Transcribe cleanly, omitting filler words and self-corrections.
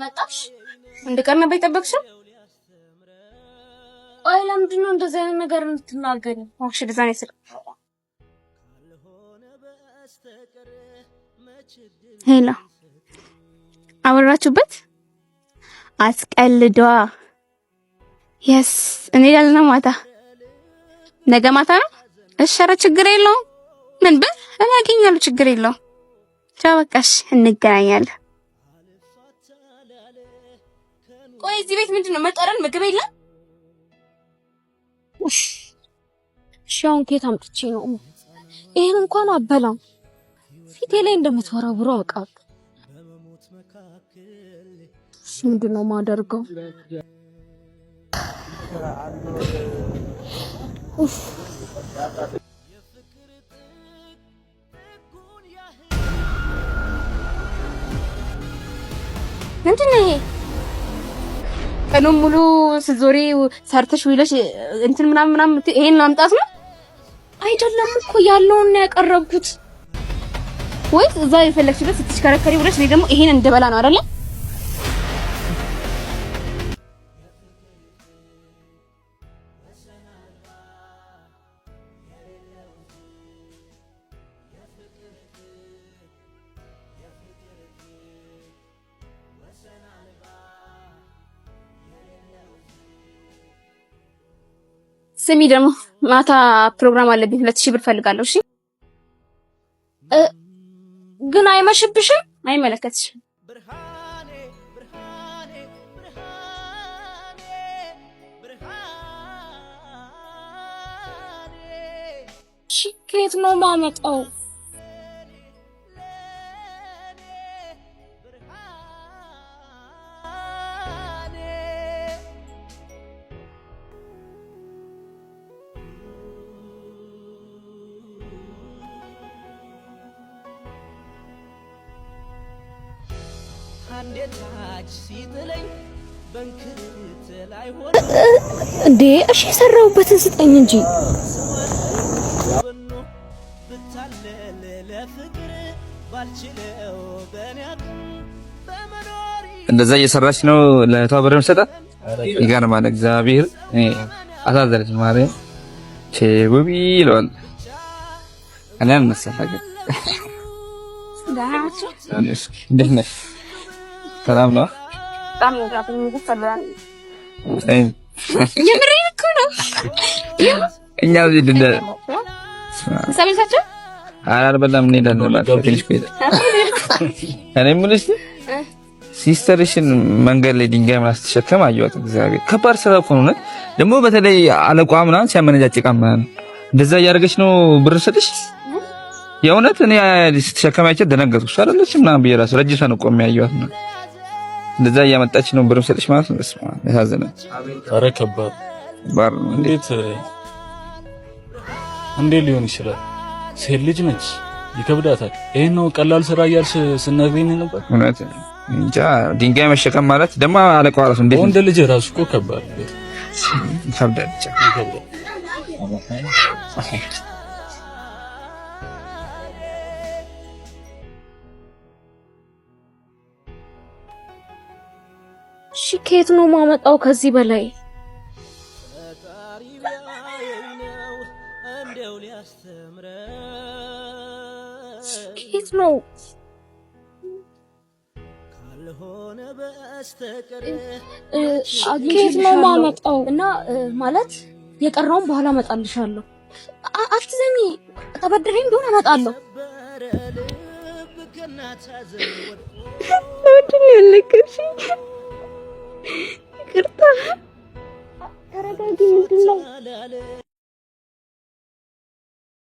መጣሽ? እንደቀን ነበር የጠበቅሽው? አይ ለምንድን ነው እንደዚህ አይነት ነገር እንትናገሪ? ዋሽ ደዛኔ ስለ ሄሎ አወራችሁበት? አስቀልዷ የስ እኔ ያለና ማታ ነገ ማታ ነው። እሺ ኧረ ችግር የለውም። ምን በል አላገኛለሁ ችግር የለውም። ቻው በቃሽ እንገናኛለን። ቆይ እዚህ ቤት ምንድነው መጠረን ምግብ የለም? እሺ አሁን ከየት አምጥቼ ነው? ይሄን እንኳን አበላም ፊቴ ላይ እንደምትወራውረው አውቃለሁ። ምንድነው ማደርገው? ምንድነው ይሄ? ቀኑን ሙሉ ስዞሪ ሰርተሽ ውለሽ እንትን ምናምን ይሄን ማምጣት ነው አይደለም እኮ ያለውን ያቀረብኩት። ወይስ እዛ የፈለግሽበት ስትሽከረከሪ ብለሽ እኔ ደግሞ ይሄን እንደበላ ነው አይደለ? ስሚ ደግሞ ማታ ፕሮግራም አለብኝ 2000 ብር ፈልጋለሁ። እሺ ግን አይመሽብሽም? አይመለከትሽም። ከየት ነው ማመጣው? እንዴ እሺ የሰራሁበትን ስጠኝ እንጂ እንደዛ እየሰራች ነው ለቷ ብር መስጠት ይገርማል። እግዚአብሔር አሳዘነች ማርያም ቼውቢ ይላል እኔ አንመሰላገ እንዴት ነሽ? ሰላም ነው? በጣም ነው የሚፈልጋል። የምሬን እኮ ነው። እኛ እዚህ እንደ ሰምታችሁ አልበላም እንሄዳለን ማለት ትንሽ ቆይታ እኔ የምልሽ ሲስተርሽን መንገድ ላይ ድንጋይ ምናምን ስትሸከም አየኋት። እግዚአብሔር ከባድ ስራ እኮ ነው። ደግሞ በተለይ አለቋ ምናምን ሲያመነጫጭቃ ምናምን እንደዛ እያደረገች ነው ብር ሰጥሽ። የእውነት እኔ ስትሸከም አይቼ ደነገጥኩ። እሷ አይደለች ምናምን ብዬሽ እራሱ ረጅም ሰው ነው ቆሜ ያየኋት ነው። እንደዛ እያመጣች ነው ብር ሰጥሽ ማለት ነው። እስማ ያሳዝናል። ኧረ ከባድ ባር እንዴት ሊሆን ይችላል? ሴት ልጅ ነች ይከብዳታል። ይሄን ነው ቀላል ስራ እያልሽ ስነግሪኝ ነበር። እውነት እንጃ ድንጋይ መሸከም ማለት ደግሞ አለቃው ራሱ እንዴት ወንድ ልጅ ራሱ እኮ ከባድ ይከብዳል። እሺ ከየት ነው ማመጣው ከዚህ በላይ? ከየት ነው ከየት ነው ማመጣው? እና ማለት የቀረውን በኋላ አመጣልሻለሁ። አትዘኝ፣ ተበድሬም ቢሆን አመጣለሁ። ለምንድን ነው ያለቀሽኝ? ይቅርታ ተረጋጊ። ምንድን ነው